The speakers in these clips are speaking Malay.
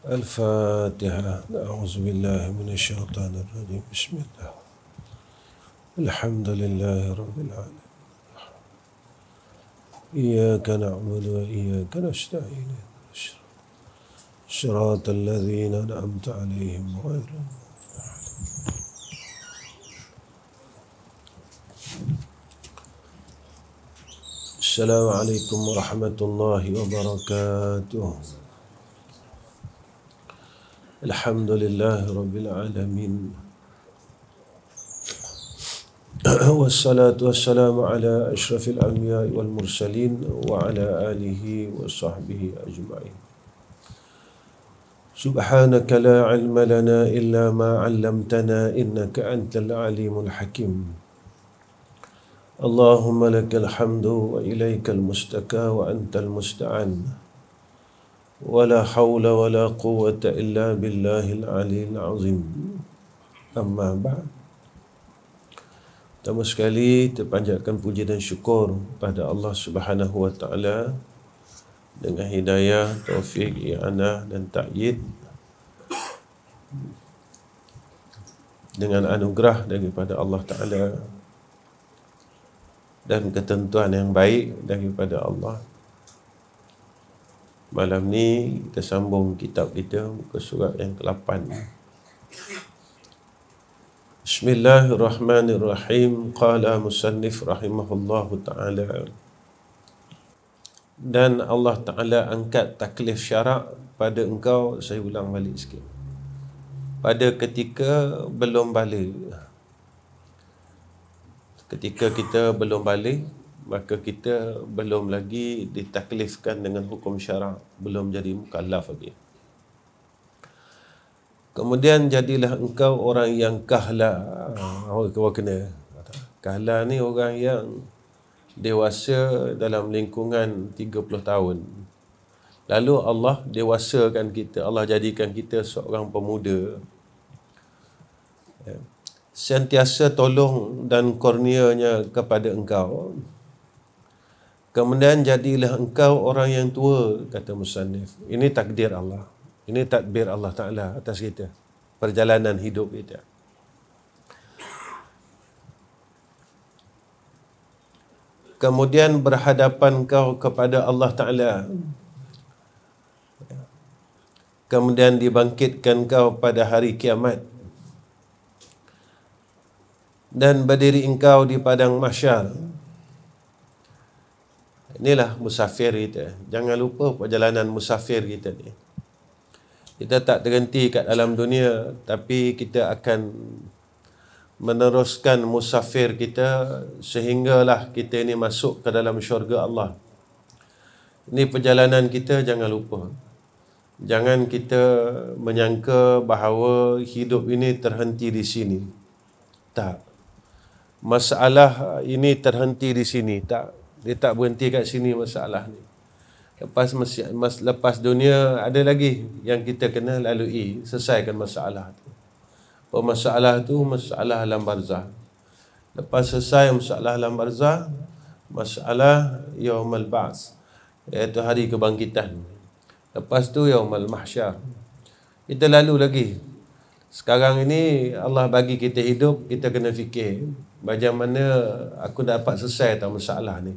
الفاتحة. أعوذ بالله من الشيطان الرجيم. بسم الله. الحمد لله رب العالمين. إياك نعبد وإياك نستعين. صراط الذين أنعمت عليهم غير المغضوب عليهم. السلام عليكم ورحمة الله وبركاته. الحمد لله رب العالمين، والصلاة والسلام على أشرف الأنبياء والمرسلين وعلى آله وصحبه أجمعين. سبحانك لا علم لنا إلا ما علمتنا إنك أنت العليم الحكيم. اللهم لك الحمد وإليك المستكى وأنت المستعان، ولا حول ولا قوة إلا بالله العلي العظيم. Amma ba'd. Pertama sekali terpanjatkan puji dan syukur pada Allah Subhanahu wa taala dengan hidayah, taufik, i'anah dan ta'yid, dengan anugerah daripada Allah Taala dan ketentuan yang baik daripada Allah. Malam ni kita sambung kitab kita, muka surat yang ke-8. Bismillahirrahmanirrahim. Qala musannif rahimahullahu ta'ala. Dan Allah Ta'ala angkat taklif syarak pada engkau, saya ulang balik sikit, pada ketika belum balik. Ketika kita belum balik, maka kita belum lagi ditaklifkan dengan hukum syarak, belum jadi mukallaf lagi. Kemudian jadilah engkau orang yang kahla. Kau kena kahla ni orang yang dewasa dalam lingkungan 30 tahun. Lalu Allah dewasakan kita, Allah jadikan kita seorang pemuda. Sentiasa tolong dan kurnianya kepada engkau. Kemudian jadilah engkau orang yang tua, kata musannif. Ini takdir Allah. Ini tadbir Allah Ta'ala atas kita, perjalanan hidup kita. Kemudian berhadapan kau kepada Allah Ta'ala. Kemudian dibangkitkan kau pada hari kiamat. Dan berdiri engkau di padang mahsyar. Inilah musafir kita. Jangan lupa perjalanan musafir kita ni. Kita tak terhenti kat dalam dunia, tapi kita akan meneruskan musafir kita sehinggalah kita ini masuk ke dalam syurga Allah. Ini perjalanan kita, jangan lupa. Jangan kita menyangka bahawa hidup ini terhenti di sini. Tak. Masalah ini terhenti di sini. Tak. Dia tak berhenti kat sini masalah ni. Lepas dunia ada lagi yang kita kena lalui, selesaikan masalah tu. Masalah tu masalah alam barzah. Lepas selesai masalah alam barzah, masalah yaumul ba'ts, iaitu hari kebangkitan. Lepas tu yaumul mahsyar. Kita lalu lagi. Sekarang ini Allah bagi kita hidup, kita kena fikir bagaimana aku dapat selesai tak masalah ni.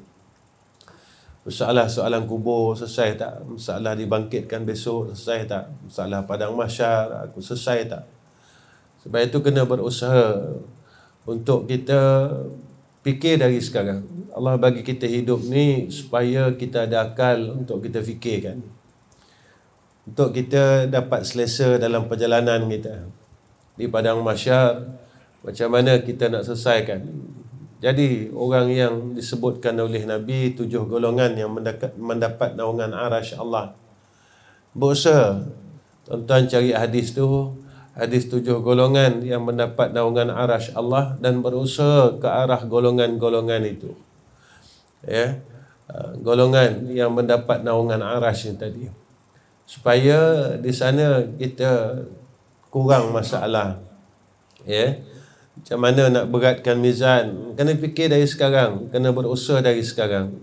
Masalah soalan kubur selesai tak? Masalah dibangkitkan besok selesai tak? Masalah padang mahsyar aku selesai tak? Sebab itu kena berusaha untuk kita fikir dari sekarang. Allah bagi kita hidup ni supaya kita ada akal untuk kita fikirkan, untuk kita dapat selesa dalam perjalanan kita di padang mahsyar. Macam mana kita nak selesaikan? Jadi orang yang disebutkan oleh Nabi 7 golongan yang mendapat naungan arasy Allah. Berusaha tuan-tuan cari hadis tu, hadis 7 golongan yang mendapat naungan arasy Allah, dan berusaha ke arah golongan-golongan itu. Ya. Golongan yang mendapat naungan arasy tadi. Supaya di sana kita kurang masalah. Ya. Macam mana nak beratkan mizan? Kena fikir dari sekarang, kena berusaha dari sekarang.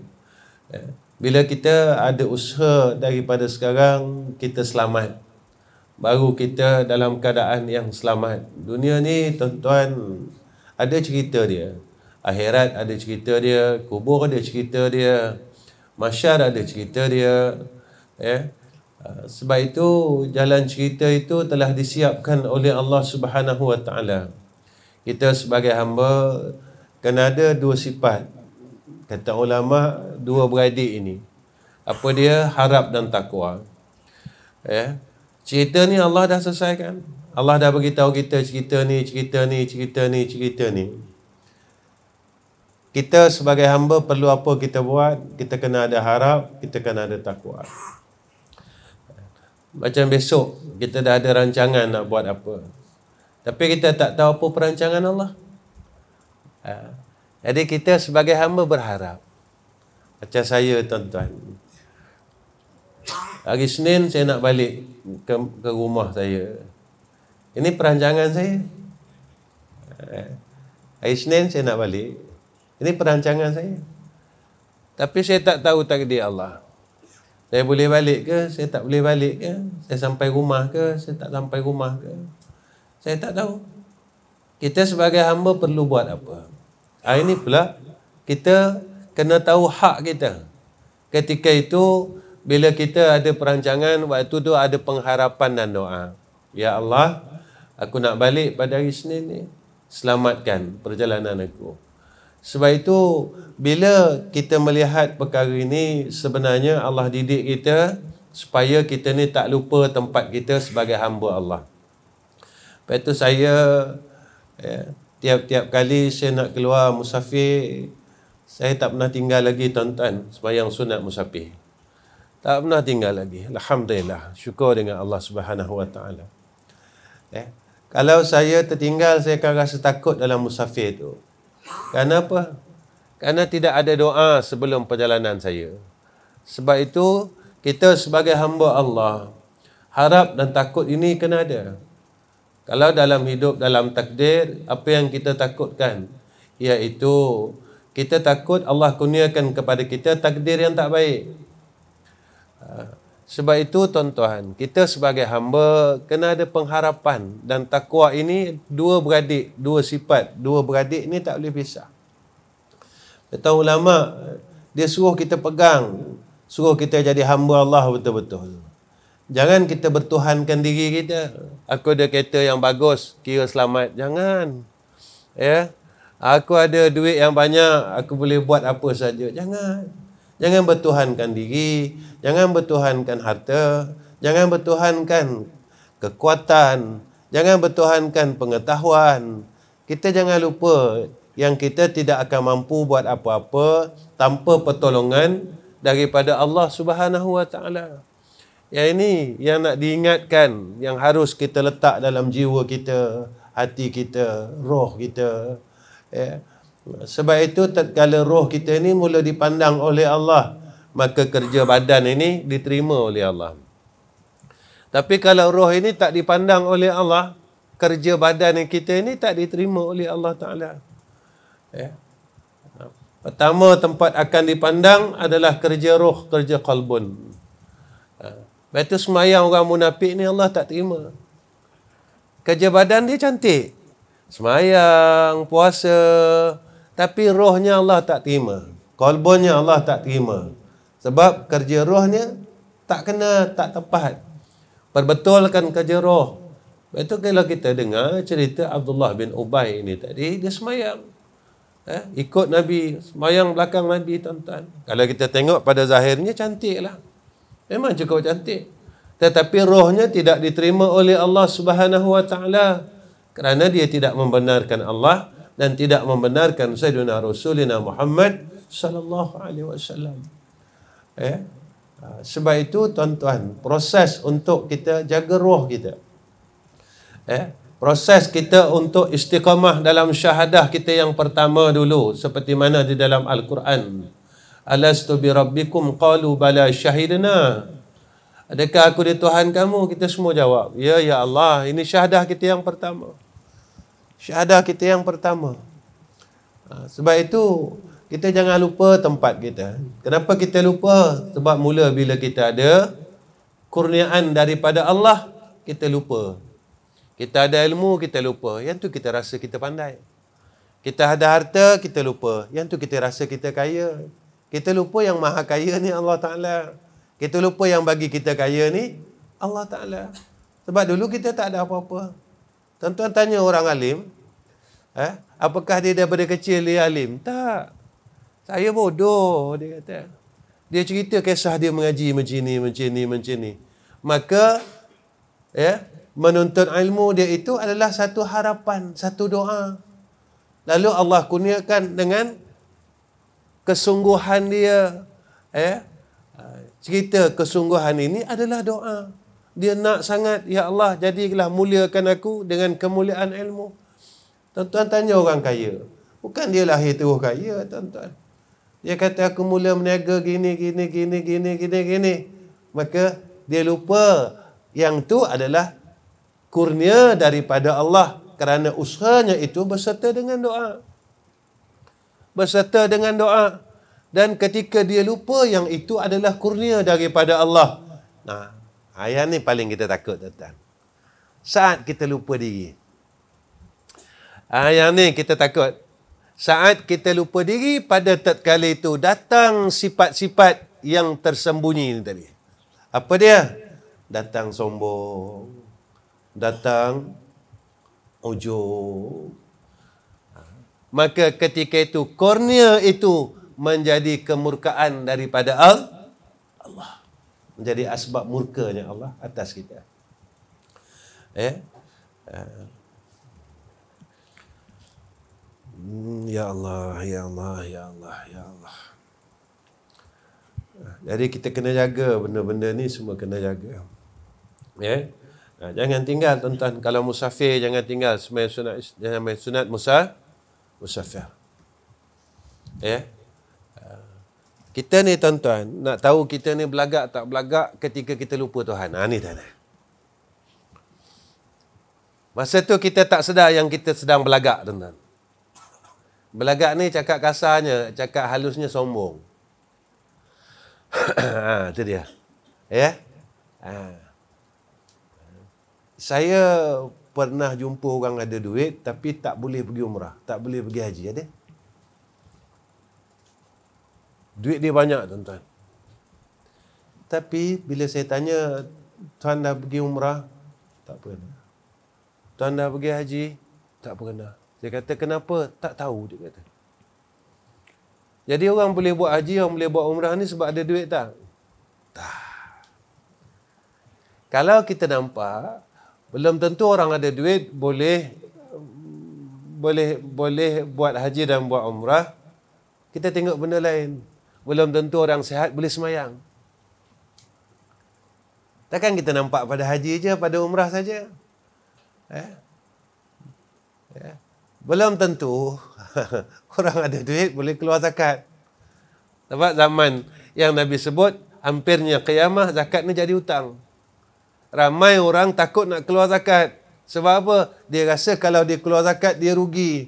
Bila kita ada usaha daripada sekarang, kita selamat. baru kita dalam keadaan yang selamat. Dunia ni tuan-tuan ada cerita dia. Akhirat ada cerita dia, kubur ada cerita dia, mahsyar ada cerita dia. Sebab itu jalan cerita itu telah disiapkan oleh Allah Subhanahu Wa Taala. Kita sebagai hamba kena ada dua sifat. Kata ulama, dua beradik ini. Apa dia? Harap dan takwa. Cerita ni Allah dah selesaikan. Allah dah beritahu kita cerita ni. Kita sebagai hamba perlu apa kita buat? Kita kena ada harap, kita kena ada takwa. Macam besok, kita dah ada rancangan nak buat apa. Tapi kita tak tahu apa perancangan Allah. Jadi kita sebagai hamba berharap. Macam saya tuan-tuan. Hari Senin saya nak balik ke rumah saya. Ini perancangan saya. Hari Senin saya nak balik. Ini perancangan saya. Tapi saya tak tahu takdir Allah. Saya boleh balik ke? Saya tak boleh balik ke? Saya sampai rumah ke? Saya tak sampai rumah ke? Saya tak tahu. Kita sebagai hamba perlu buat apa? Hari ini pula kita kena tahu hak kita. Ketika itu bila kita ada perancangan, waktu tu ada pengharapan dan doa. Ya Allah, aku nak balik pada hari Senin ni. Selamatkan perjalanan aku. Sebab itu, bila kita melihat perkara ini, sebenarnya Allah didik kita supaya kita ni tak lupa tempat kita sebagai hamba Allah. Lepas itu saya, tiap-tiap kali saya nak keluar musafir, saya tak pernah tinggal lagi tuan-tuan sembahyang sunat musafir. Tak pernah tinggal lagi. Alhamdulillah. Syukur dengan Allah Subhanahu Wa Taala. Kalau saya tertinggal, saya akan rasa takut dalam musafir tu. Kenapa? Kerana tidak ada doa sebelum perjalanan saya. Sebab itu, kita sebagai hamba Allah, harap dan takut ini kena ada. Kalau dalam hidup, dalam takdir, apa yang kita takutkan? Iaitu, kita takut Allah kurniakan kepada kita takdir yang tak baik. Sebab itu tuan-tuan, kita sebagai hamba kena ada pengharapan. Dan takwa ini dua beradik, dua sifat. Dua beradik ini tak boleh pisah. Kata ulama, dia suruh kita pegang, suruh kita jadi hamba Allah betul-betul. Jangan kita bertuhankan diri kita. Aku ada kereta yang bagus, kira selamat. Jangan. Aku ada duit yang banyak, aku boleh buat apa saja. Jangan. Jangan bertuhankan diri, jangan bertuhankan harta, jangan bertuhankan kekuatan, jangan bertuhankan pengetahuan. Kita jangan lupa yang kita tidak akan mampu buat apa-apa tanpa pertolongan daripada Allah Subhanahu Wa Taala. Yang ini yang nak diingatkan, yang harus kita letak dalam jiwa kita, hati kita, roh kita. Sebab itu tatkala roh kita ni mula dipandang oleh Allah, maka kerja badan ini diterima oleh Allah. Tapi kalau roh ini tak dipandang oleh Allah, kerja badan kita ini tak diterima oleh Allah Ta'ala. Pertama tempat akan dipandang adalah kerja roh, kerja qalbun. Lepas itu semayang orang munafik ni Allah tak terima. Kerja badan dia cantik. Semayang, puasa, tapi rohnya Allah tak terima. Qalbunnya Allah tak terima. Sebab kerja rohnya tak kena, tak tepat. Perbetulkan kerja roh. Itu kalau kita dengar cerita Abdullah bin Ubay ini tadi, dia semayang. Ikut Nabi, semayang belakang Nabi, tuan-tuan. Kalau kita tengok pada zahirnya cantik lah. Memang cukup cantik. Tetapi rohnya tidak diterima oleh Allah Subhanahu Wa Taala. Kerana dia tidak membenarkan Allah dan tidak membenarkan Sayyidina Rasulina Muhammad sallallahu alaihi wasallam. Sebab itu tuan-tuan, proses untuk kita jaga roh kita. Proses kita untuk istiqamah dalam syahadah kita yang pertama dulu, seperti mana di dalam Al-Quran. Alastu bi rabbikum qalu bala syahidna. Adakah aku di Tuhan kamu? Kita semua jawab, ya, ya Allah. Ini syahadah kita yang pertama. Syahadah kita yang pertama. Sebab itu, kita jangan lupa tempat kita. Kenapa kita lupa? Sebab mula bila kita ada kurniaan daripada Allah, kita lupa. Kita ada ilmu, kita lupa. Yang tu kita rasa kita pandai. Kita ada harta, kita lupa. Yang tu kita rasa kita kaya. Kita lupa yang maha kaya ni Allah Ta'ala. Kita lupa yang bagi kita kaya ni Allah Ta'ala. Sebab dulu kita tak ada apa-apa. Tuan-tuan tanya orang alim, apakah dia daripada kecil dia alim? Tak. Saya bodoh, dia kata. Dia cerita kisah dia mengaji macam ni. Maka, menuntut ilmu dia itu adalah satu harapan, satu doa. Lalu Allah kurniakan dengan kesungguhan dia. Cerita kesungguhan ini adalah doa. Dia nak sangat, ya Allah, jadilah muliakan aku dengan kemuliaan ilmu. Tuan-tuan tanya orang kaya. Bukan dia lahir terus kaya, tuan-tuan. Dia kata aku mula meniaga gini. Maka dia lupa yang tu adalah kurnia daripada Allah. Kerana usahanya itu berserta dengan doa. Berserta dengan doa. Dan ketika dia lupa yang itu adalah kurnia daripada Allah. Nah, ayat ni paling kita takut, tuan-tuan. Saat kita lupa diri. Yang ni kita takut. Saat kita lupa diri, pada tatkala itu datang sifat-sifat yang tersembunyi ni tadi. Apa dia? Datang sombong. Datang ujub. Maka ketika itu, kurnia itu menjadi kemurkaan daripada Allah. Menjadi asbab murkanya Allah atas kita. Ya Allah. Jadi kita kena jaga benda-benda ni, semua kena jaga. Jangan tinggal, tuan-tuan. Kalau musafir, jangan tinggal sembahyang sunat musafir. Kita ni, tuan-tuan, nak tahu kita ni belagak tak belagak ketika kita lupa Tuhan. Ni tuan-tuan. Masa tu kita tak sedar yang kita sedang belagak, tuan-tuan. Belagak ni cakap kasarnya, cakap halusnya sombong. Itu dia. Saya pernah jumpa orang ada duit tapi tak boleh pergi umrah, tak boleh pergi haji. Ada? Duit dia banyak, tuan-tuan. Tapi bila saya tanya, tuan dah pergi umrah? Tak pernah. Tuan dah pergi haji? Tak pernah. Dia kata, kenapa? Tak tahu, dia kata. Jadi orang boleh buat haji, orang boleh buat umrah ni sebab ada duit tak? Tak. Kalau kita nampak, belum tentu orang ada duit boleh buat haji dan buat umrah. Kita tengok benda lain. Belum tentu orang sihat boleh semayang. Takkan kita nampak pada haji je, pada umrah saja. Belum tentu orang ada duit boleh keluar zakat. Sebab zaman yang Nabi sebut, hampirnya qiyamah, zakat ni jadi hutang. Ramai orang takut nak keluar zakat. Sebab apa? Dia rasa kalau dia keluar zakat, dia rugi.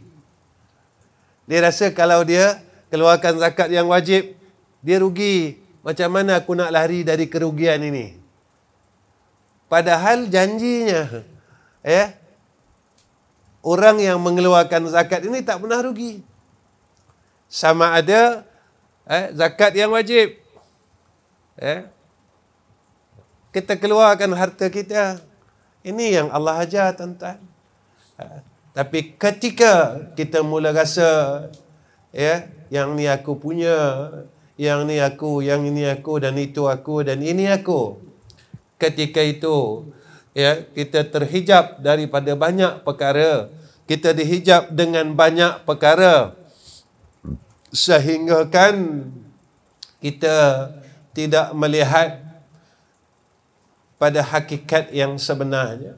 Dia rasa kalau dia keluarkan zakat yang wajib, dia rugi. Macam mana aku nak lari dari kerugian ini? Padahal janjinya, orang yang mengeluarkan zakat ini tak pernah rugi. Sama ada zakat yang wajib. Kita keluarkan harta kita. Ini yang Allah ajar, tuan-tuan. Tapi ketika kita mula rasa, yang ni aku punya, yang ni aku, yang ini aku, dan itu aku, dan ini aku. Ketika itu, kita terhijab daripada banyak perkara. Kita dihijab dengan banyak perkara. Sehingga kan kita tidak melihat pada hakikat yang sebenarnya.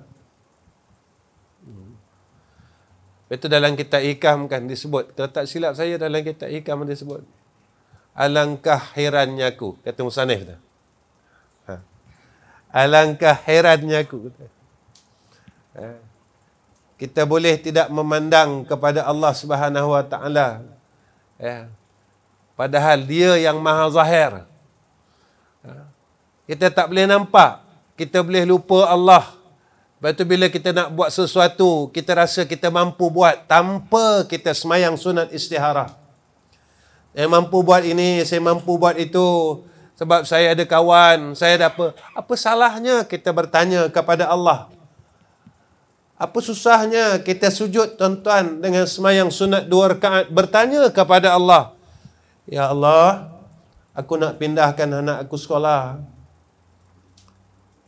Itu dalam kitab Hikam kan disebut. Kalau tak silap saya, dalam kitab Hikam disebut, alangkah herannya aku, kata Musanif tu. Alangkah herannya aku. Kita boleh tidak memandang kepada Allah Subhanahu Wa Taala. Padahal dia yang maha zahir. Kita tak boleh nampak. Kita boleh lupa Allah. Lepas tu bila kita nak buat sesuatu, kita rasa kita mampu buat tanpa kita semayang sunat istikharah. Saya mampu buat ini, saya mampu buat itu, sebab saya ada kawan, saya ada apa. Apa salahnya kita bertanya kepada Allah? Apa susahnya kita sujud tuan-tuan dengan semayang sunat 2 rakaat, bertanya kepada Allah, ya Allah, aku nak pindahkan anak aku sekolah.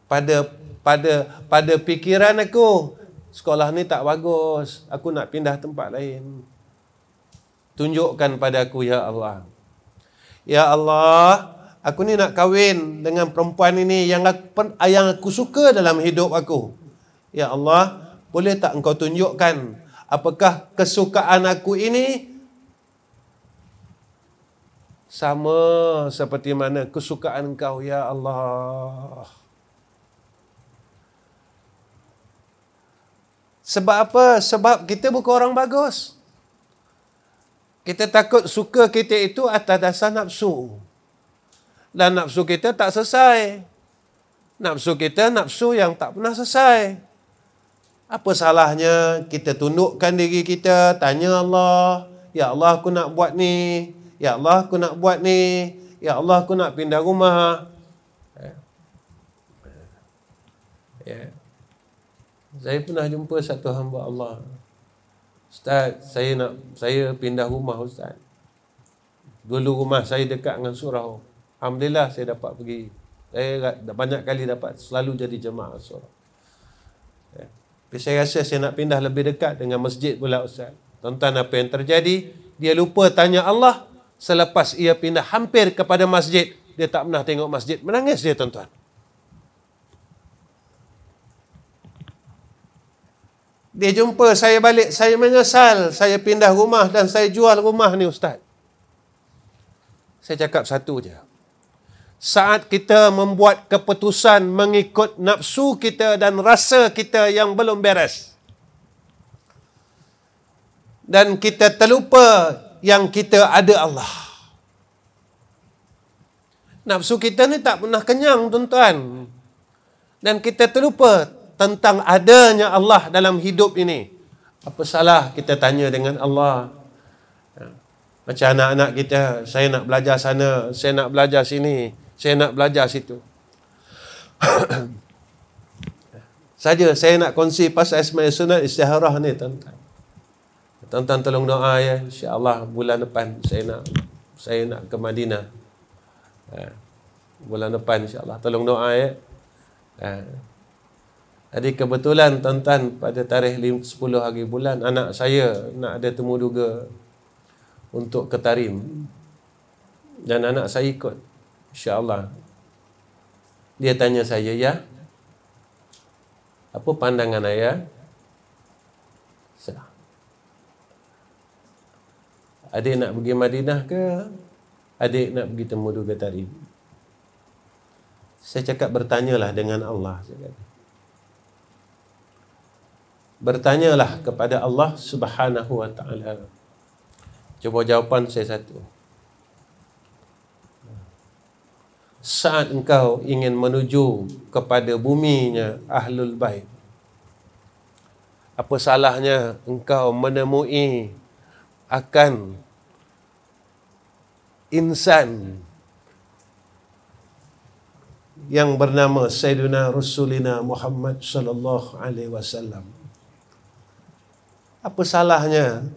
Pada fikiran aku, sekolah ni tak bagus, aku nak pindah tempat lain. Tunjukkan pada aku, ya Allah. Ya Allah, aku ni nak kahwin dengan perempuan ini yang aku suka dalam hidup aku. Ya Allah, boleh tak engkau tunjukkan apakah kesukaan aku ini sama seperti mana kesukaan engkau, ya Allah. Sebab apa? Sebab kita bukan orang bagus. Kita takut suka kita itu atas dasar nafsu. Dan nafsu kita tak selesai. Nafsu kita nafsu yang tak pernah selesai. Apa salahnya kita tundukkan diri kita, tanya Allah, ya Allah aku nak buat ni, ya Allah aku nak buat ni, ya Allah aku nak pindah rumah. Saya pernah jumpa satu hamba Allah. Ustaz, saya pindah rumah Ustaz. Dulu rumah saya dekat dengan surau. Alhamdulillah saya dapat pergi. Saya banyak kali dapat selalu jadi jemaah surau. Tapi saya rasa saya nak pindah lebih dekat dengan masjid pula Ustaz. Tuan-tuan, apa yang terjadi? Dia lupa tanya Allah. Selepas ia pindah hampir kepada masjid, dia tak pernah tengok masjid. Menangis dia tuan-tuan. Dia jumpa saya balik, saya menyesal, saya pindah rumah dan saya jual rumah ni Ustaz. Saya cakap satu je. Saat kita membuat keputusan mengikut nafsu kita dan rasa kita yang belum beres, dan kita terlupa yang kita ada Allah. Nafsu kita ni tak pernah kenyang tuan-tuan. Dan kita terlupa tentang adanya Allah dalam hidup ini. Apa salah kita tanya dengan Allah? Macam anak-anak kita, saya nak belajar sana, saya nak belajar sini, saya nak belajar situ. Saja saya nak kongsi pasal semayang sunat istikharah ni tuan-tuan. Tuan-tuan tolong doa ya, insya-Allah bulan depan saya nak ke Madinah. Bulan depan insya-Allah tolong doa ya. Jadi kebetulan tuan-tuan pada tarikh 10 hari bulan anak saya nak ada temu duga untuk ke Tarim. Dan anak saya ikut. Insya-Allah. Dia tanya saya, ya, apa pandangan ayah? Adik nak pergi Madinah ke? Adik nak pergi temu duga Tarim? Saya cakap bertanyalah dengan Allah. Saya kata. Bertanyalah kepada Allah Subhanahu wa ta'ala. Cuba jawapan saya satu. Saat engkau ingin menuju kepada buminya Ahlul Bait, apa salahnya engkau menemui akan insan yang bernama Sayyidina Rasulina Muhammad sallallahu alaihi wasallam. Apa salahnya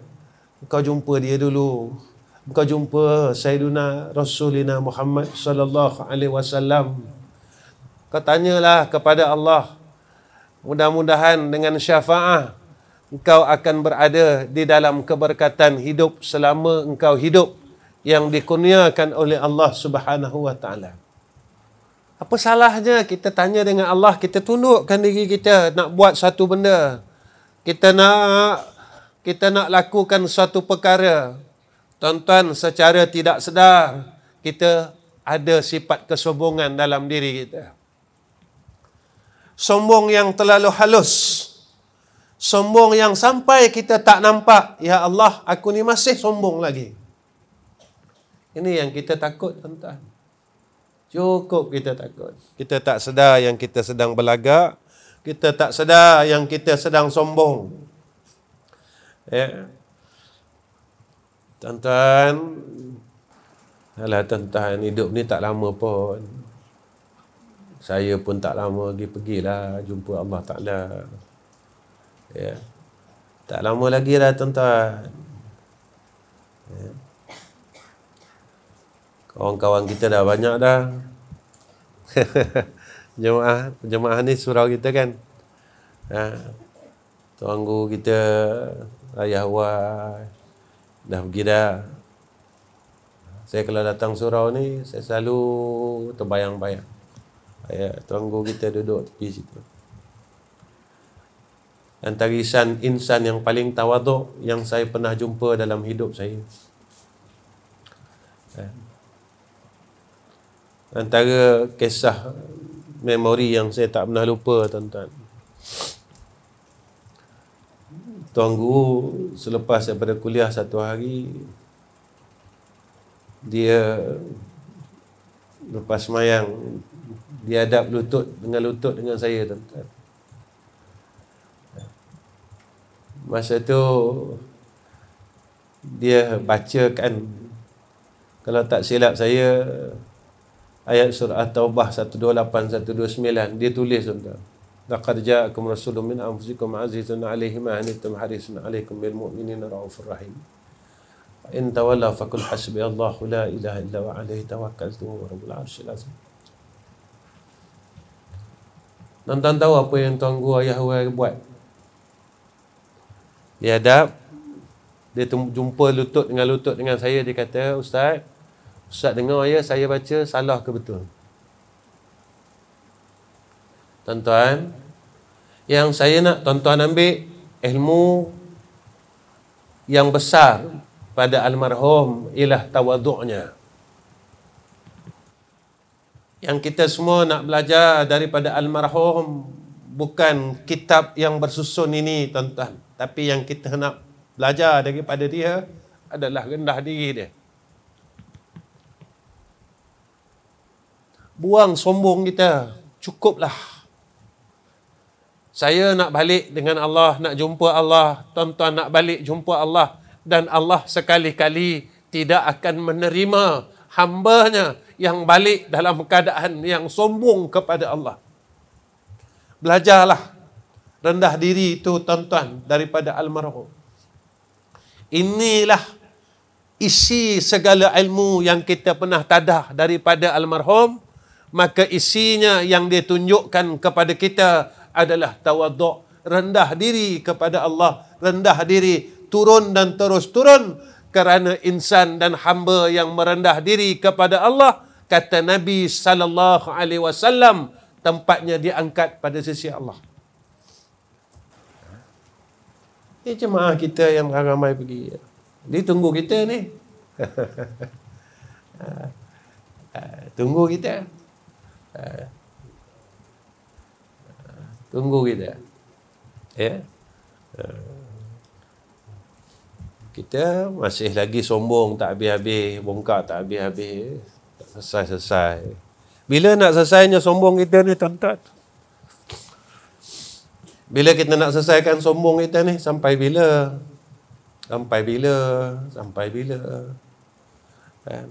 engkau jumpa dia dulu? Engkau jumpa Sayyidina Rasulina Muhammad sallallahu alaihi wasallam. Kau tanyalah kepada Allah. Mudah-mudahan dengan syafaat engkau akan berada di dalam keberkatan hidup selama engkau hidup yang dikurniakan oleh Allah Subhanahu wa taala. Apa salahnya kita tanya dengan Allah, kita tundukkan diri kita nak buat satu benda. Kita nak lakukan suatu perkara. Tuan-tuan, secara tidak sedar kita ada sifat kesombongan dalam diri kita. Sombong yang terlalu halus. Sombong yang sampai kita tak nampak, ya Allah, aku ni masih sombong lagi. Ini yang kita takut, tuan-tuan. Cukup kita takut. Kita tak sedar yang kita sedang berlagak. Kita tak sedar yang kita sedang sombong. Ya. Tuan-tuan, alah tuan-tuan, hidup ni tak lama pun. Saya pun tak lama lagi pergilah jumpa Allah Ta'ala. Ya. Tak lama lagi lah tuan-tuan. Ya. Kawan-kawan kita dah banyak dah. Jemaah ni surau kita kan. Tuan guru kita, ayah awal, dah pergi dah. Saya kalau datang surau ni, saya selalu terbayang-bayang. Tuan guru kita duduk tepi situ. Antara insan yang paling tawaduk yang saya pernah jumpa dalam hidup saya. Antara kisah memori yang saya tak pernah lupa, tuan-tuan. Tuan guru selepas daripada kuliah satu hari, dia lepas semayang, dia hadap lutut dengan saya, tuan-tuan. Masa tu dia bacakan, kalau tak silap saya, ayat surah Taubah 128, 129. Dia tulis, tuan-tuan. Laqad ja'akum rasulun min anfusikum azizun 'alaihi ma anittum harisun 'alaikum bil mu'minina raufur rahim. In tawalla faqul hasbiyallahu la ilaha illa huwa 'alaihi tawakkaltu wa rabbul 'arsyil 'azim. Tuan-tuan tahu apa yang Tuan Guru Ayah Awal buat? Dia hadap, dia jumpa lutut dengan saya, dia kata, Ustaz dengar ya, saya baca salah ke betul? Tuan-tuan, yang saya nak tuan-tuan ambil ilmu yang besar pada almarhum ialah tawaduknya. Yang kita semua nak belajar daripada almarhum bukan kitab yang bersusun ini, tuan-tuan, tapi yang kita nak belajar daripada dia adalah rendah diri dia. Buang sombong kita, cukuplah. Saya nak balik dengan Allah, nak jumpa Allah, tuan-tuan nak balik jumpa Allah, dan Allah sekali-kali tidak akan menerima hamba-Nya yang balik dalam keadaan yang sombong kepada Allah. Belajarlah rendah diri itu, tuan-tuan, daripada almarhum. Inilah isi segala ilmu yang kita pernah tadah daripada almarhum. Maka isinya yang dia tunjukkan kepada kita adalah tawaduk, rendah diri kepada Allah, rendah diri, turun dan terus turun, kerana insan dan hamba yang merendah diri kepada Allah, kata Nabi sallallahu alaihi wasallam, tempatnya diangkat pada sisi Allah. Ini jemaah kita yang ramai pergi, dia tunggu kita ni. Tunggu kita. Tunggu kita. Ya. Kita masih lagi sombong tak habis-habis, bongkak tak habis-habis, tak selesai-selesai. Bila nak selesainya sombong kita ni, tuan-tuan? Bila kita nak selesaikan sombong kita ni? Sampai bila? Sampai bila? Sampai bila? Kan?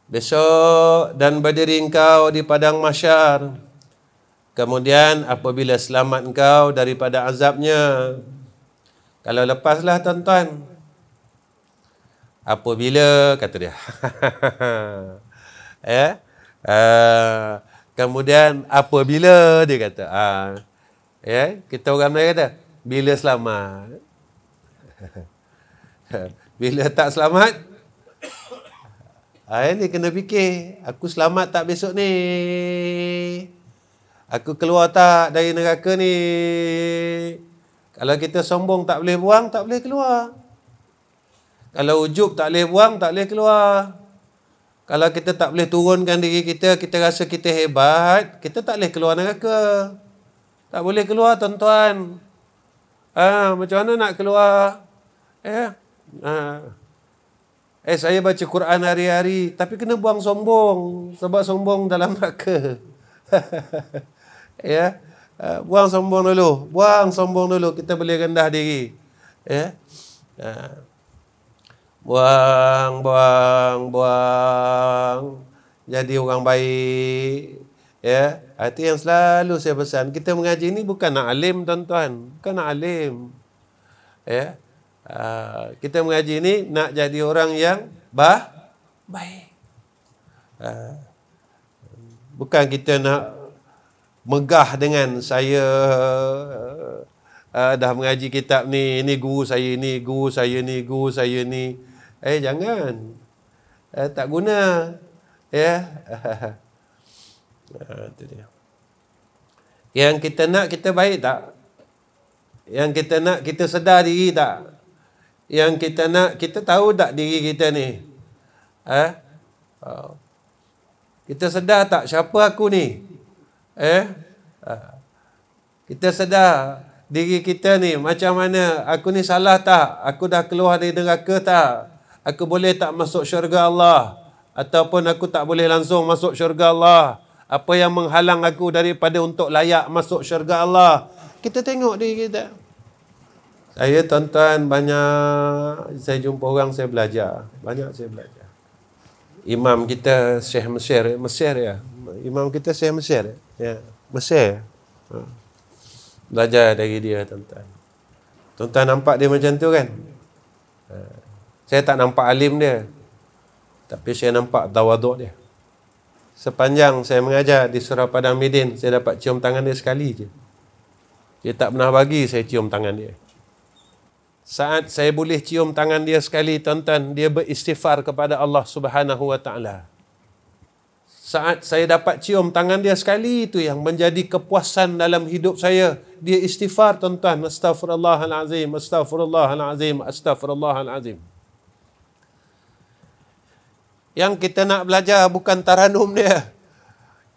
Besok dan berdiri engkau di padang mahsyar. Kemudian apabila selamat engkau daripada azabnya. Kalau lepaslah, tuan-tuan. Apabila, kata dia. Ya. Kemudian apabila, dia kata. Ya, kita orang Melayu kata, bila selamat. Bila tak selamat, ini kena fikir, aku selamat tak besok ni? Aku keluar tak dari neraka ni? Kalau kita sombong tak boleh buang, tak boleh keluar. Kalau ujub tak boleh buang, tak boleh keluar. Kalau kita tak boleh turunkan diri kita, kita rasa kita hebat, kita tak boleh keluar neraka. Tak boleh keluar, tuan-tuan. Macam mana nak keluar? Saya baca Quran hari-hari, tapi kena buang sombong. Sebab sombong dalam neraka. Ya. Buang sombong dulu. Buang sombong dulu. Kita boleh rendah diri. Ya. Buang. Jadi orang baik. Ya. Itu yang selalu saya pesan. Kita mengaji ni bukan nak alim, tuan-tuan. Bukan nak alim. Ya. Kita mengaji ni nak jadi orang yang baik. Bukan kita nak megah dengan saya dah mengaji kitab ni, ini guru saya ni, guru saya ni, guru saya ni. Jangan. Tak guna. Ya. Itu dia. Yang kita nak kita baik tak? Yang kita nak kita sedar diri tak? Yang kita nak kita tahu tak diri kita ni? Kita sedar tak siapa aku ni? Kita sedar diri kita ni macam mana? Aku ni salah tak? Aku dah keluar dari neraka tak? Aku boleh tak masuk syurga Allah? Ataupun aku tak boleh langsung masuk syurga Allah? Apa yang menghalang aku daripada untuk layak masuk syurga Allah? Kita tengok diri kita. Saya tuan-tuan banyak saya jumpa orang, saya belajar. Banyak saya belajar. Imam kita Syekh Mesir ya. Imam kita Syekh Mesir ya. Mesir. Belajar dari dia, tuan-tuan. Tuan-tuan nampak dia macam tu kan? Saya tak nampak alim dia. Tapi saya nampak tawaduk dia. Sepanjang saya mengajar di Surau Padang Midin, saya dapat cium tangan dia sekali je. Dia tak pernah bagi saya cium tangan dia. Saat saya boleh cium tangan dia sekali, tuan-tuan, dia beristighfar kepada Allah Subhanahu wa taala. Saat saya dapat cium tangan dia sekali, itu yang menjadi kepuasan dalam hidup saya. Dia istighfar, tuan-tuan. Astaghfirullahalazim, astaghfirullahalazim, astaghfirullahalazim. Yang kita nak belajar bukan taranum dia.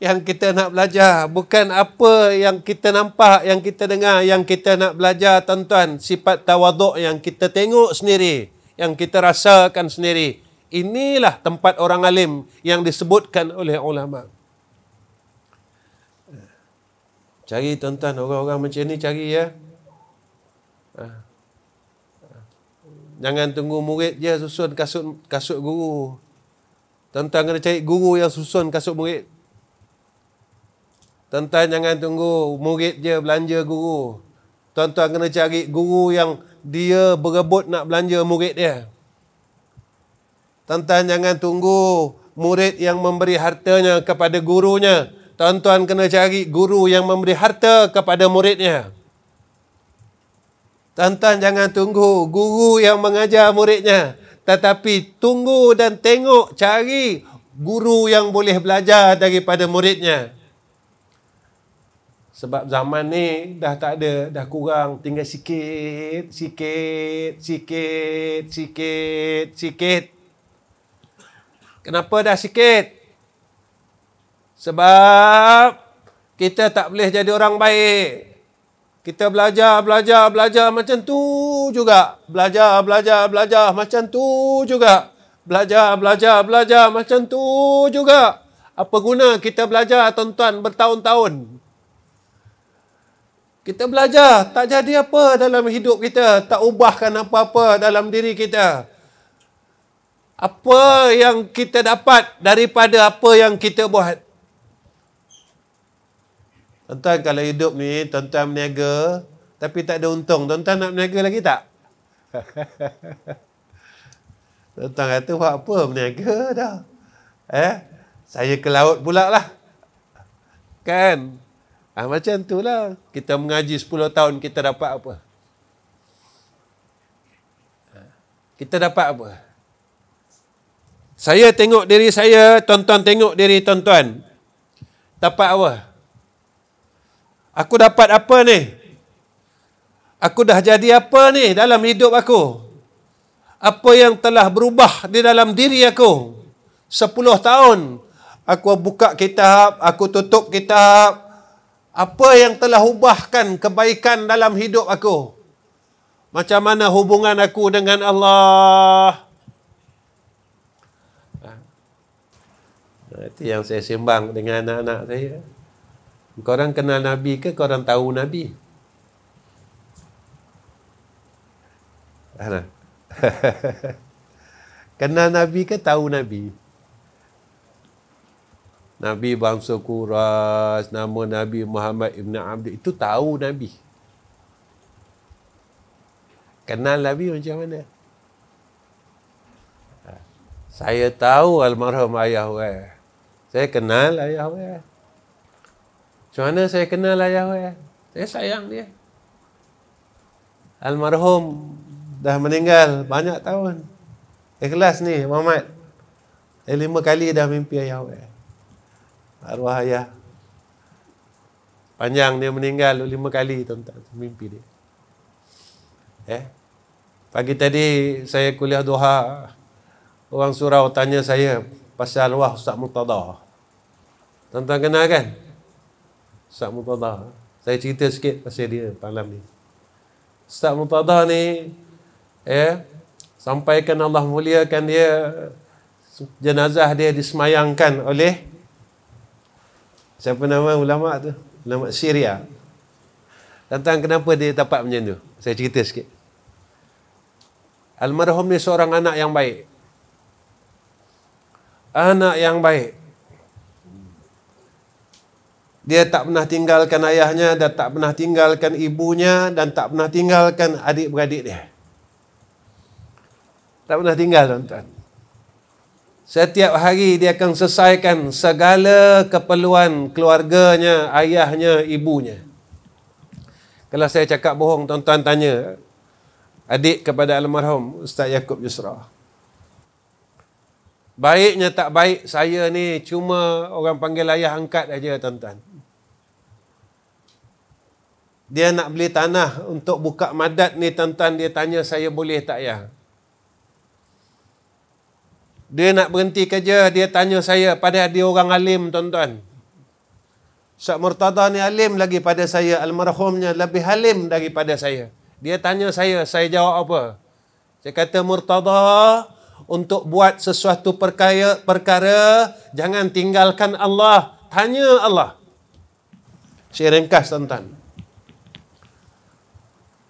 Yang kita nak belajar bukan apa yang kita nampak, yang kita dengar. Yang kita nak belajar, tuan-tuan, sifat tawaduk yang kita tengok sendiri, yang kita rasakan sendiri. Inilah tempat orang alim yang disebutkan oleh ulama. Cari, tuan-tuan, orang-orang macam ni cari ya. Jangan tunggu murid je susun kasut guru. Tuan-tuan kena cari guru yang susun kasut murid. Tuan-tuan jangan tunggu murid je belanja guru. Tuan-tuan kena cari guru yang dia berebut nak belanja murid dia. Tuan-tuan jangan tunggu murid yang memberi hartanya kepada gurunya. Tuan-tuan kena cari guru yang memberi harta kepada muridnya. Tuan-tuan jangan tunggu guru yang mengajar muridnya. Tetapi tunggu dan tengok, cari guru yang boleh belajar daripada muridnya. Sebab zaman ni dah tak ada, dah kurang, tinggal sikit. Kenapa dah sikit? Sebab kita tak boleh jadi orang baik. Kita belajar macam tu juga. Belajar macam tu juga. Belajar macam tu juga. Apa guna kita belajar, tuan-tuan, bertahun-tahun? Kita belajar, tak jadi apa dalam hidup kita. Tak ubahkan apa-apa dalam diri kita. Apa yang kita dapat daripada apa yang kita buat? Tuan-tuan, kalau hidup ni, tuan-tuan berniaga, tapi tak ada untung. Tuan-tuan nak berniaga lagi tak? Tuan-tuan kata, buat apa berniaga dah? Saya ke laut pula lah. Kan? Macam tu lah. Kita mengaji 10 tahun, kita dapat apa? Kita dapat apa? Saya tengok diri saya, tuan-tuan tengok diri tuan-tuan. Dapat apa? Aku dapat apa ni? Aku dah jadi apa ni dalam hidup aku? Apa yang telah berubah di dalam diri aku? 10 tahun. Aku buka kitab, aku tutup kitab. Apa yang telah ubahkan kebaikan dalam hidup aku? Macam mana hubungan aku dengan Allah? Itu yang saya sembang dengan anak-anak saya. Korang kenal Nabi ke korang tahu Nabi? Kenal Nabi ke tahu Nabi? Nabi bangsa Quraisy, nama Nabi Muhammad Ibn Abdul, itu tahu Nabi. Kenal Nabi macam mana? Saya tahu almarhum ayah orang. Saya kenal ayah orang. Macam mana saya kenal ayah orang? Saya sayang dia. Almarhum dah meninggal banyak tahun. Ikhlas ni Muhammad. 5 kali dah mimpi ayah orang. Arwah ayah. Panjang dia meninggal 5 kali tuan-tuan mimpi dia. Pagi tadi saya kuliah duha. Orang surau tanya saya pasal arwah Ustaz Murtada. Tuan-tuan kenal kan? Ustaz Murtada. Saya cerita sikit pasal dia malam ni. Ustaz Murtada ni sampaikan Allah muliakan dia, jenazah dia disemayangkan oleh siapa nama ulama tu? Ulama Syria. Tentang kenapa dia dapat macam tu? Saya cerita sikit. Almarhum ni seorang anak yang baik. Anak yang baik. Dia tak pernah tinggalkan ayahnya, dan tak pernah tinggalkan ibunya, dan tak pernah tinggalkan adik-beradik dia. Tak pernah tinggal, tuan-tuan. Setiap hari dia akan selesaikan segala keperluan keluarganya, ayahnya, ibunya. Kalau saya cakap bohong, tuan-tuan tanya adik kepada almarhum Ustaz Yaakob Yusra. Baiknya tak baik saya ni cuma orang panggil ayah angkat aja, tuan-tuan. Dia nak beli tanah untuk buka madat ni, tuan-tuan, dia tanya saya boleh tak ya? Dia nak berhenti kerja, dia tanya saya, padahal dia orang alim, tuan-tuan. Ustaz Murtada ni alim lagi pada saya, almarhumnya lebih alim daripada saya. Dia tanya saya jawab apa? Saya kata, Murtada, untuk buat sesuatu perkara jangan tinggalkan Allah, tanya Allah. Saya ringkas, tuan-tuan.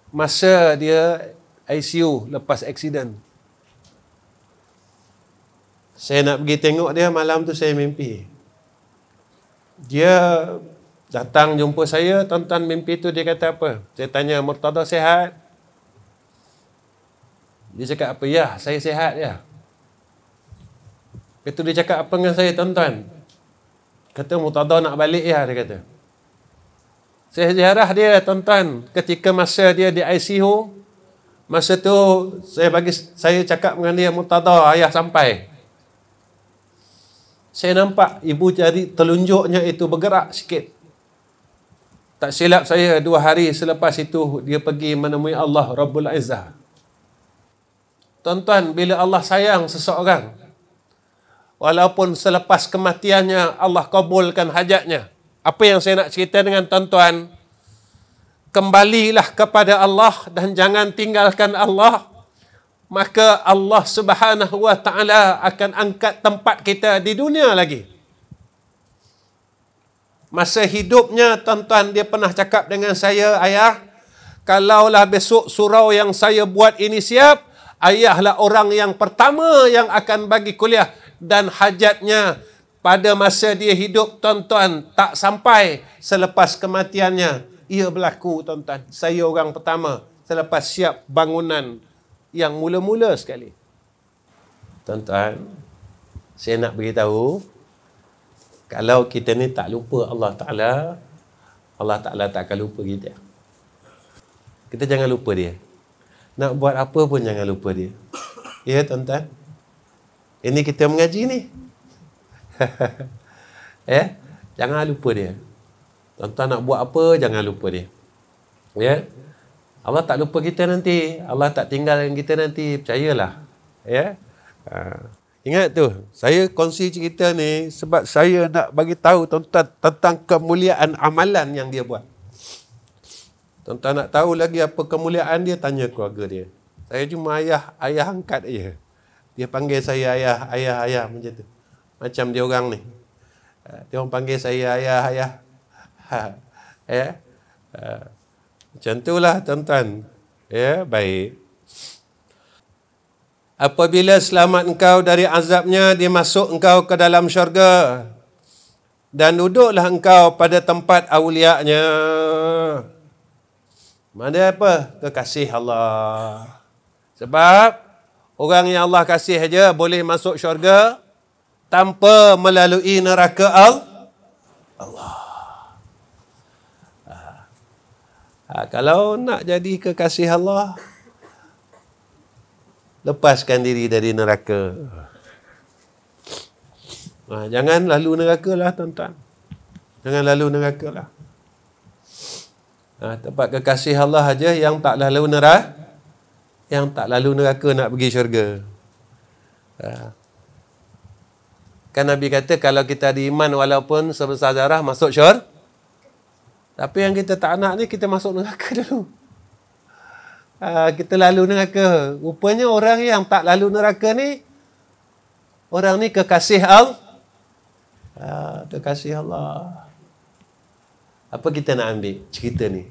Masa dia ICU lepas aksiden, saya nak pergi tengok dia, malam tu saya mimpi. Dia datang jumpa saya, tuan-tuan, mimpi tu dia kata apa? Saya tanya, Murtada sihat? Dia cakap apa? Ya, saya sihat ya. Itu dia cakap apa dengan saya, tuan-tuan? Kata, Murtada nak balik ya, dia kata. Saya ziarah dia, tuan-tuan, ketika masa dia di ICU. Masa tu saya cakap dengan dia, Murtada, ayah sampai. Saya nampak ibu jari telunjuknya itu bergerak sikit. Tak silap saya, 2 hari selepas itu dia pergi menemui Allah Rabbul Izzah. Tuan-tuan, bila Allah sayang seseorang, walaupun selepas kematiannya Allah kabulkan hajatnya. Apa yang saya nak cerita dengan tuan-tuan, kembalilah kepada Allah dan jangan tinggalkan Allah. Maka Allah Subhanahu wa ta'ala akan angkat tempat kita di dunia lagi. Masa hidupnya, tuan-tuan, dia pernah cakap dengan saya, ayah, kalaulah besok surau yang saya buat ini siap, ayahlah orang yang pertama yang akan bagi kuliah. Dan hajatnya pada masa dia hidup, tuan-tuan, tak sampai selepas kematiannya. Ia berlaku, tuan-tuan. Saya orang pertama selepas siap bangunan yang mula-mula sekali. Tuan-tuan, saya nak beritahu, kalau kita ni tak lupa Allah Ta'ala, Allah Ta'ala tak akan lupa kita. Kita jangan lupa dia. Nak buat apa pun jangan lupa dia. Ya, tuan-tuan? Ini kita mengaji ni. Jangan lupa dia. Tuan-tuan nak buat apa, jangan lupa dia. Ya? Allah tak lupa kita nanti. Allah tak tinggalkan kita nanti. Percayalah. Ya? Ingat tu. Saya kongsi cerita ni sebab saya nak bagi tahu tuan-tuan tentang kemuliaan amalan yang dia buat. Tuan-tuan nak tahu lagi apa kemuliaan dia, tanya keluarga dia. Saya cuma ayah angkat je. Dia panggil saya ayah macam tu. Macam dia orang ni. Dia orang panggil saya ayah. Ya. Macam itulah tuan-tuan. Ya, baik. Apabila selamat engkau dari azabnya, dimasuk engkau ke dalam syurga. Dan duduklah engkau pada tempat awliya-Nya. Mana apa? Kekasih Allah. Sebab orang yang Allah kasih aja boleh masuk syurga tanpa melalui neraka Allah. Kalau nak jadi kekasih Allah, lepaskan diri dari neraka. Jangan lalu neraka lah tuan-tuan. Jangan lalu neraka lah. Tempat kekasih Allah aja yang tak lalu neraka, nak pergi syurga. Kan Nabi kata kalau kita ada iman walaupun sebesar zarah masuk syurga. Tapi yang kita tak nak ni, kita masuk neraka dulu. Kita lalu neraka. Rupanya orang yang tak lalu neraka ni, orang ni kekasih Allah. Kekasih Allah. Apa kita nak ambil cerita ni?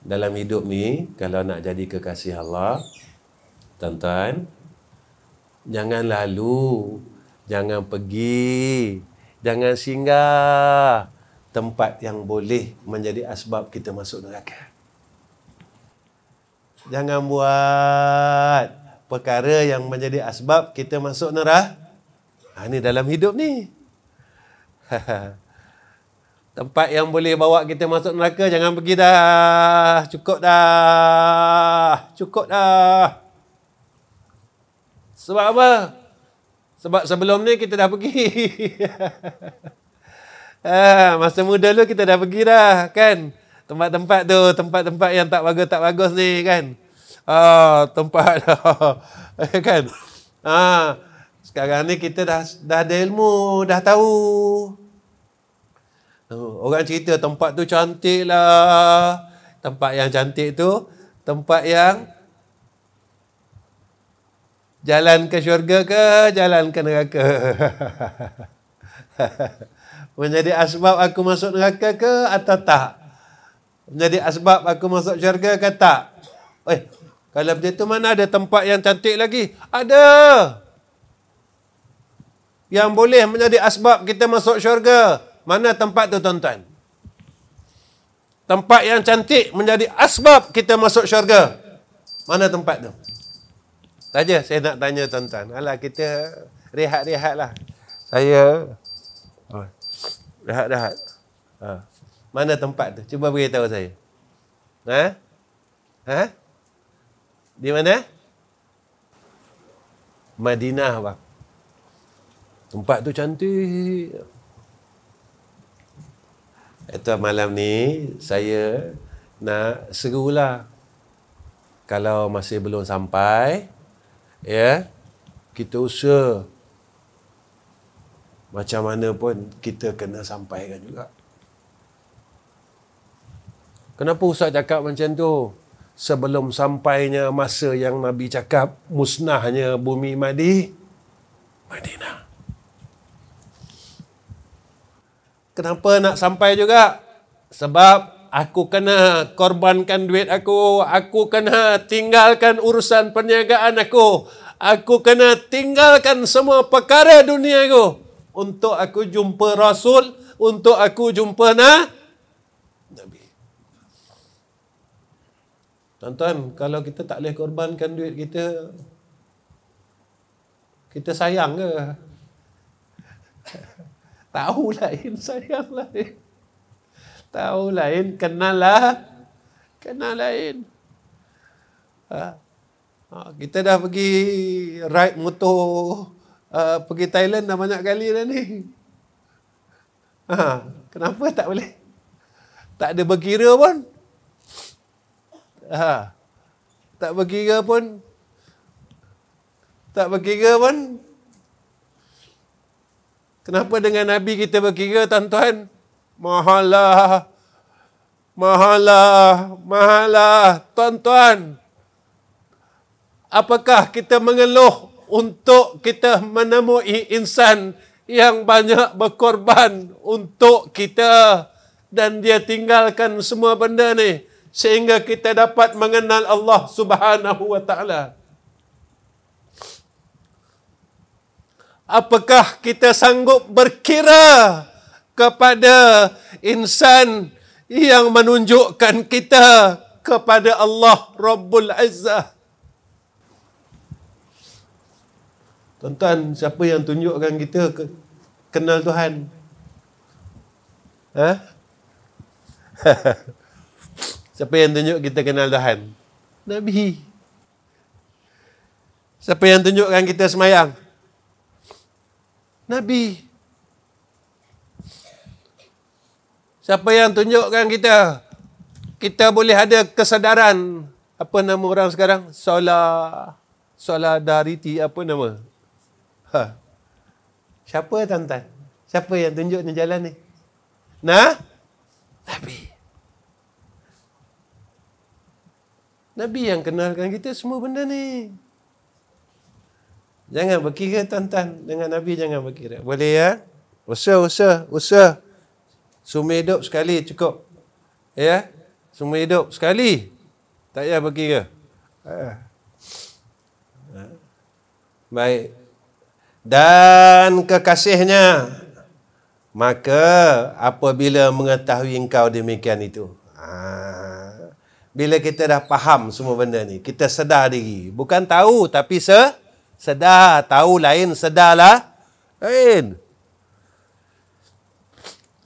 Dalam hidup ni, kalau nak jadi kekasih Allah, tuan-tuan, jangan lalu, jangan pergi, jangan singgah tempat yang boleh menjadi asbab kita masuk neraka. Jangan buat perkara yang menjadi asbab kita masuk neraka. Ini dalam hidup ni. Tempat yang boleh bawa kita masuk neraka, jangan pergi dah. Cukup dah. Sebab apa? Sebab sebelum ni kita dah pergi. Masa muda dulu kita dah pergi dah, kan? Tempat-tempat tu, tempat-tempat yang tak bagus ni, kan? Tempat kan? Sekarang ni kita dah ada ilmu, dah tahu. Orang cerita tempat tu cantik lah. Tempat yang cantik tu, tempat yang jalan ke syurga ke, jalan ke neraka. Menjadi asbab aku masuk neraka ke atau tak? Menjadi asbab aku masuk syurga ke tak? Kalau macam tu mana ada tempat yang cantik lagi? Ada. Yang boleh menjadi asbab kita masuk syurga. Mana tempat tu tuan-tuan? Tempat yang cantik menjadi asbab kita masuk syurga. Mana tempat tu? Saja saya nak tanya tuan-tuan. Alah, kita rehat-rehat lah. Saya rehat-rehat. Mana tempat tu? Cuba beritahu saya. Di mana? Madinah, bang. Tempat tu cantik. Itu malam ni saya nak serulah. Kalau masih belum sampai, ya, kita usaha macam mana pun kita kena sampaikan juga. Kenapa Ustaz cakap macam tu? Sebelum sampainya masa yang Nabi cakap musnahnya bumi Madinah. Kenapa nak sampai juga? Sebab aku kena korbankan duit aku kena tinggalkan urusan perniagaan aku kena tinggalkan semua perkara dunia aku untuk aku jumpa Rasul, untuk aku jumpa Nabi. Tuan-tuan, kalau kita tak boleh korbankan duit kita sayang ke? Tahu lain, sayang lain. Tahu lain, kenal lain. Kita dah pergi ride motor, pergi Thailand dah banyak kali dah ni. Kenapa tak boleh? Tak ada berkira pun. Tak berkira pun. Kenapa dengan Nabi kita berkira, tuan-tuan? Mahalah. Tuan-tuan, apakah kita mengeluh untuk kita menemui insan yang banyak berkorban untuk kita, dan dia tinggalkan semua benda ni sehingga kita dapat mengenal Allah Subhanahu wa taala. Apakah kita sanggup berkira kepada insan yang menunjukkan kita kepada Allah Rabbul Izzah? Tuan-tuan, siapa yang tunjukkan kita kenal Tuhan? Ha? Siapa yang tunjuk kita kenal Tuhan? Nabi. Siapa yang tunjukkan kita semayang? Nabi. Siapa yang tunjukkan kita boleh ada kesedaran, apa nama orang sekarang? Solidarity, apa nama? Siapa tuan-tuan? Siapa yang tunjuknya jalan ni? Nabi. Nabi yang kenalkan kita semua benda ni. Jangan berkira tuan-tuan, dengan Nabi jangan berkira. Boleh ya? Usaha. Semua hidup sekali cukup. Ya? Semua hidup sekali. Tak payah berkira. Baik. Dan kekasihnya, maka apabila mengetahui engkau demikian itu, bila kita dah faham semua benda ni, kita sedar diri. Bukan tahu, tapi sedar. Tahu lain, sedarlah lain.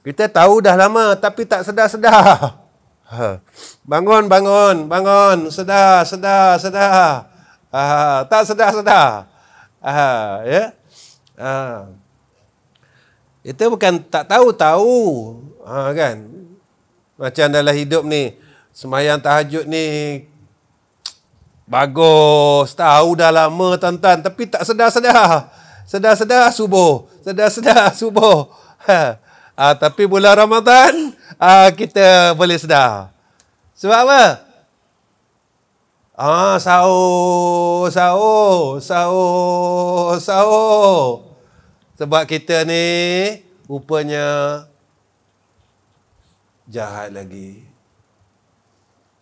Kita tahu dah lama, tapi tak sedar-sedar. Bangun. Sedar. Tak sedar-sedar. Ya. Itu bukan tak tahu. Kan? Macam dalam hidup ni, sembahyang tahajud ni bagus, tahu dah lama tuan-tuan, tapi tak sedar-sedar. Sedar-sedar subuh. Tapi bulan Ramadan kita boleh sedar. Sebab apa? Sahur. Sebab kita ni rupanya jahat lagi.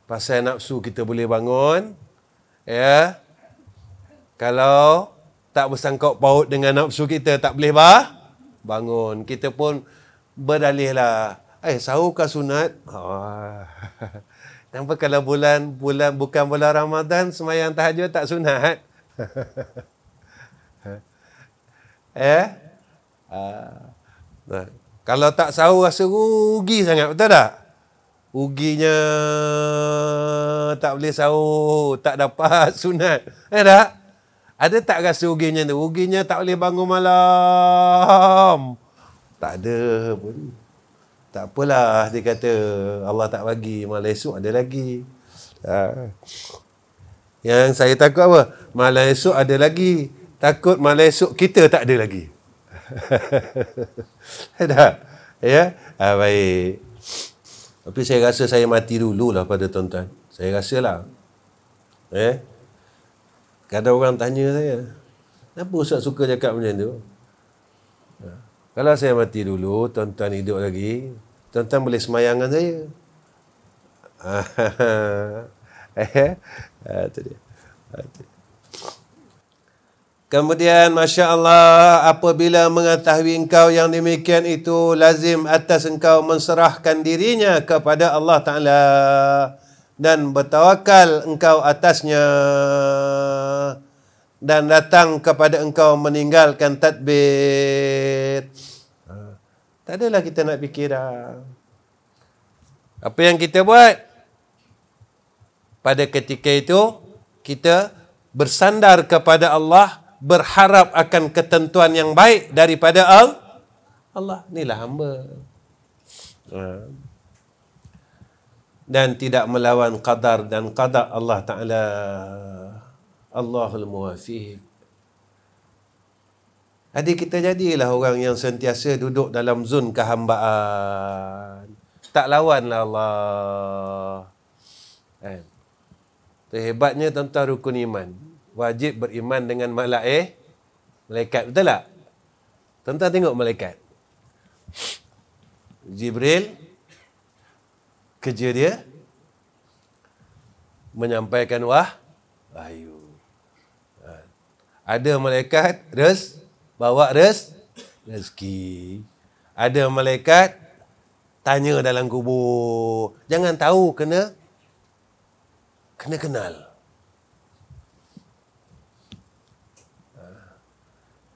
Pasal nafsu kita boleh bangun. Ya. Kalau tak bersangkut paut dengan nafsu kita, tak boleh bangun. Kita pun berdalih lah. Sahur ke sunat? Nampak kalau bulan bukan bulan Ramadan, sembahyang tahajud tak sunat. Kalau tak sahur rasa rugi sangat, betul tak? Ruginya tak boleh sahur, tak dapat sunat. Tak? Ada tak rasa ruginya tu? Ruginya tak boleh bangun malam. Tak ada pun. Tak apalah, dia kata Allah tak bagi, malam esok ada lagi. Yang saya takut apa? Malam esok ada lagi. Takut malam esok kita tak ada lagi. Tak? Ya? Baik. Tapi saya rasa saya mati dululah pada tuan-tuan. Saya rasalah. Kadang orang tanya saya, kenapa Ustaz suka cakap macam tu? Kalau saya mati dulu, tuan-tuan hidup lagi, tuan-tuan boleh semayang dengan saya. Itu dia. Kemudian, Masya Allah, apabila mengetahui engkau yang demikian itu, lazim atas engkau menserahkan dirinya kepada Allah Ta'ala dan bertawakal engkau atasnya, dan datang kepada engkau meninggalkan tadbir. Tak adalah kita nak fikir dah. Apa yang kita buat? Pada ketika itu, kita bersandar kepada Allah, berharap akan ketentuan yang baik daripada Allah. Inilah hamba. Dan tidak melawan qadar dan qada Allah Ta'ala. Allahul Muwafiq. Jadi kita jadilah orang yang sentiasa duduk dalam zon kehambaan. Tak lawanlah Allah. Itu hebatnya tentang rukun iman. Wajib beriman dengan malaikat. Betul tak? Tuan-tuan tengok malaikat. Jibril, kerja dia menyampaikan wahyu. Ada malaikat bawa rezeki. Ada malaikat tanya dalam kubur. Jangan tahu, kena kenal.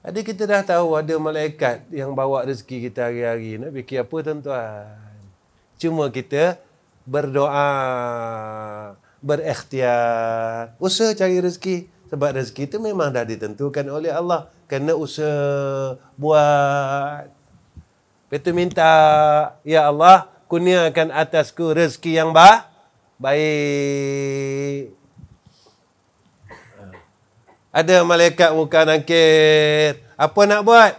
Ada kita dah tahu ada malaikat yang bawa rezeki kita hari-hari. Nak fikir apa tuan-tuan? Cuma kita berdoa, berikhtiar, usaha cari rezeki. Sebab rezeki itu memang dah ditentukan oleh Allah. Kena usaha, buat. Lepas tu minta, ya Allah, kurniakan atasku rezeki yang baik. Ada malaikat muka nakir. Apa nak buat?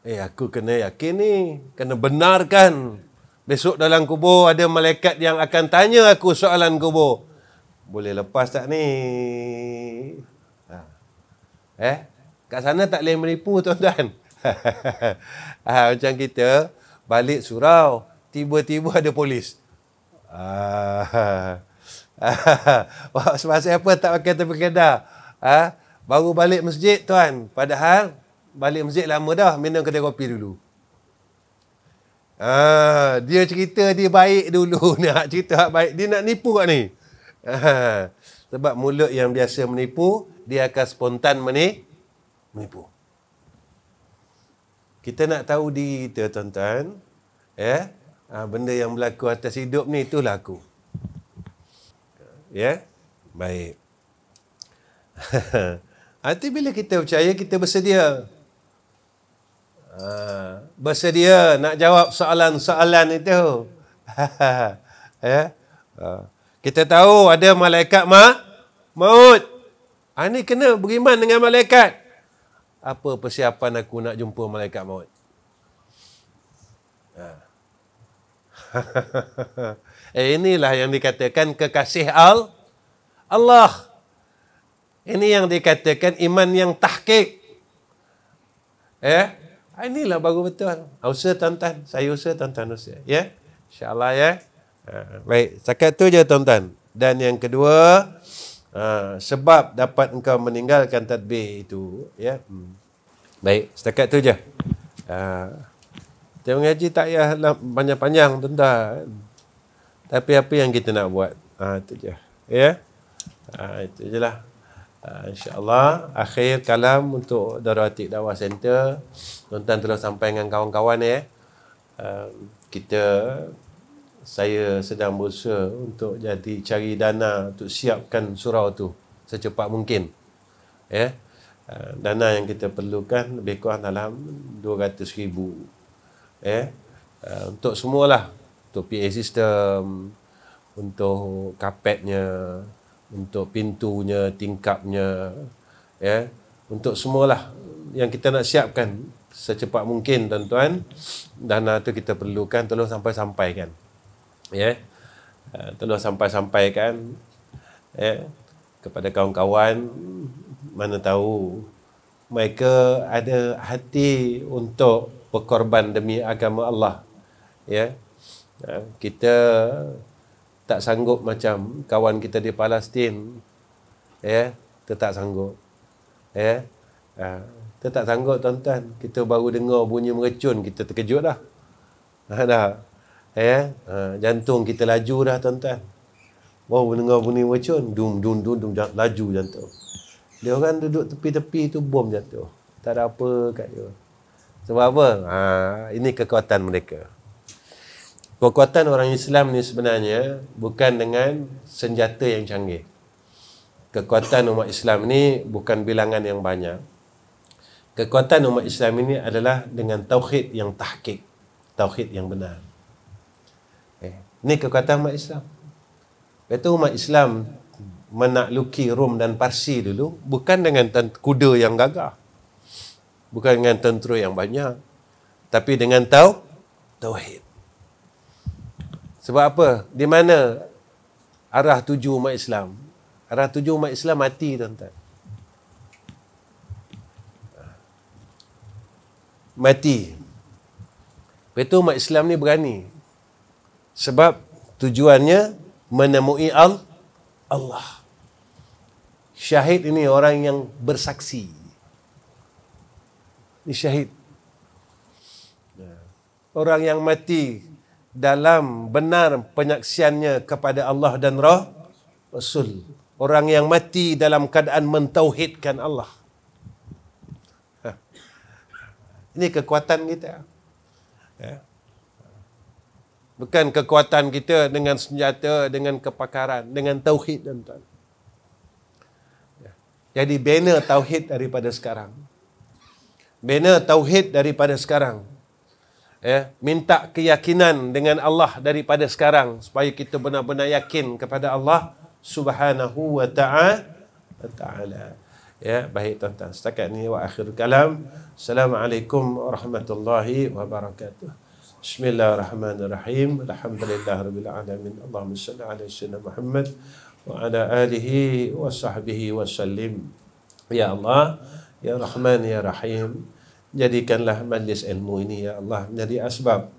Aku kena yakin ni. Kena benarkan. Besok dalam kubur ada malaikat yang akan tanya aku soalan kubur. Boleh lepas tak ni? Kat sana tak boleh menipu tuan-tuan. Macam kita balik surau, tiba-tiba ada polis. Sebab apa tak pakai tepi kedah? Baru balik masjid tuan. Padahal balik masjid lama dah, minum kedai kopi dulu. Dia cerita dia baik dulu. Nak cerita hak baik. Dia nak nipu kat ni. Sebab mulut yang biasa menipu, dia akan spontan menipu. Kita nak tahu diri kita tuan-tuan. Benda yang berlaku atas hidup ni, itulah aku. Baik. Nanti bila kita percaya, kita bersedia. Bersedia nak jawab soalan-soalan itu. Kita tahu ada malaikat maut. Ini kena beriman dengan malaikat. Apa persiapan aku nak jumpa malaikat maut? Inilah yang dikatakan kekasih Allah. Ini yang dikatakan iman yang tahqiq. Inilah baru betul. Usaha tuan-tuan. Saya usaha, tuan-tuan usaha. InsyaAllah baik. Setakat tu je tuan-tuan. Dan yang kedua, sebab dapat engkau meninggalkan tadbir itu. Baik. Setakat tu je. Kita mengaji tak payah panjang-panjang tuan-tuan. Tapi apa yang kita nak buat? Itu je. Itu je lah. InsyaAllah akhir kalam untuk Darul Atiq Dakwah Center. Tuan-tuan terus sampai dengan kawan-kawan saya sedang berusaha untuk cari dana untuk siapkan surau tu secepat mungkin. Dana yang kita perlukan lebih kurang dalam 200,000. Untuk semualah. Untuk PA system, untuk kapetnya, untuk pintunya, tingkapnya, untuk semualah yang kita nak siapkan secepat mungkin tuan-tuan. Dana tu kita perlukan, tolong sampaikan. Tolong sampaikan kepada kawan-kawan. Mana tahu mereka ada hati untuk berkorban demi agama Allah. Kita tak sanggup macam kawan kita di Palestin. Kita tak sanggup. Kita tak sanggup tuan-tuan. Kita baru dengar bunyi mercun, kita terkejut dah. Jantung kita laju dah tuan-tuan. Baru dengar bunyi mercun, dum laju jantung. Dia orang duduk tepi-tepi tu bom jatuh. Tak ada apa kat dia. Sebab apa? Ini kekuatan mereka. Kekuatan orang Islam ni sebenarnya bukan dengan senjata yang canggih. Kekuatan umat Islam ni bukan bilangan yang banyak. Kekuatan umat Islam ini adalah dengan tauhid yang tahqiq, tauhid yang benar. Ini kekuatan umat Islam. Itu umat Islam menakluki Rom dan Parsi dulu bukan dengan kuda yang gagah, bukan dengan tentera yang banyak, tapi dengan tauhid. Sebab apa? Di mana arah tuju umat Islam? Arah tuju umat Islam mati tuan-tuan. mati. Itu umat Islam ni berani. Sebab tujuannya menemui Allah. Syahid ini orang yang bersaksi. Ini syahid. Orang yang mati dalam benar penyaksiannya kepada Allah dan Rasul. Orang yang mati dalam keadaan mentauhidkan Allah. Ini kekuatan kita. Bukan kekuatan kita dengan senjata, dengan kepakaran, dengan tauhid dan tuan. Jadi bina tauhid daripada sekarang. Bina tauhid daripada sekarang. Minta keyakinan dengan Allah daripada sekarang supaya kita benar-benar yakin kepada Allah Subhanahu wa ta'ala. Ya, baik tuan-tuan. Setakat ni wa akhir kalam. Assalamualaikum warahmatullahi wabarakatuh. Bismillahirrahmanirrahim. Alhamdulillahirabbil alamin. Allahumma shalli ala sayyidina Muhammad wa ala alihi wa sahbihi wa sallim. Ya Allah, ya Rahman, ya Rahim, jadikanlah majlis ilmu ini ya Allah menjadi asbab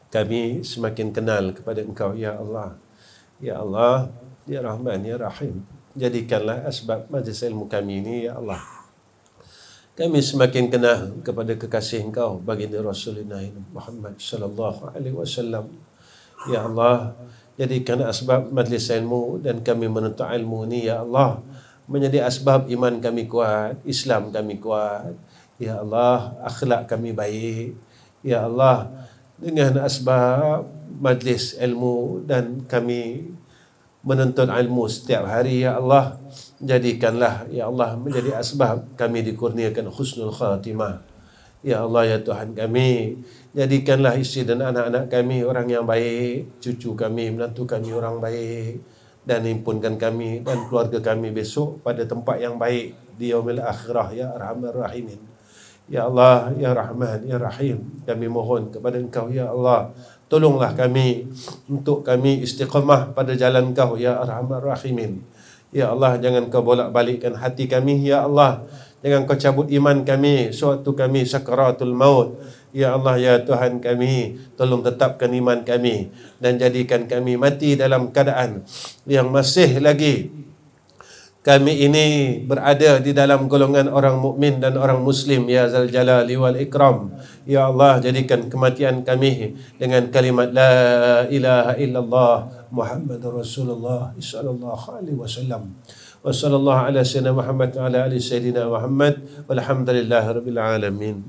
kami semakin kenal kepada Engkau ya Allah. Ya Allah, ya Rahman, ya Rahim, jadikanlah asbab majlis ilmu kami ini ya Allah. Kami semakin kenal kepada kekasih Engkau baginda Rasulullah Muhammad sallallahu alaihi wasallam. Ya Allah, jadikan asbab majlis ilmu dan kami menuntut ilmu ini ya Allah menjadi asbab iman kami kuat, Islam kami kuat. Ya Allah, akhlak kami baik. Ya Allah, dengan asbab majlis ilmu dan kami menuntut ilmu setiap hari ya Allah, jadikanlah ya Allah menjadi asbab kami dikurniakan husnul khatimah. Ya Allah, ya Tuhan kami, jadikanlah isteri dan anak-anak kami orang yang baik, cucu kami, menantu kami orang baik, dan himpunkan kami dan keluarga kami besok pada tempat yang baik di yaumil akhirah ya Arhamar Rahimin. Ya Allah, ya Rahman, ya Rahim, kami mohon kepada Engkau ya Allah, tolonglah kami untuk kami istiqamah pada jalan Engkau ya Arhamar Rahimin. Ya Allah, jangan Kau bolak-balikkan hati kami ya Allah. Jangan Kau cabut iman kami sewaktu kami sakaratul maut. Ya Allah, ya Tuhan kami, tolong tetapkan iman kami dan jadikan kami mati dalam keadaan yang masih lagi kami ini berada di dalam golongan orang mukmin dan orang muslim ya Zal Jalali wal Ikram. Ya Allah, jadikan kematian kami dengan kalimat la ilaha illallah Muhammadur Rasulullah sallallahu alaihi wasallam. Wa sallallahu ala sayyidina Muhammad wa ala ali sayyidina Muhammad walhamdulillahirabbil alamin.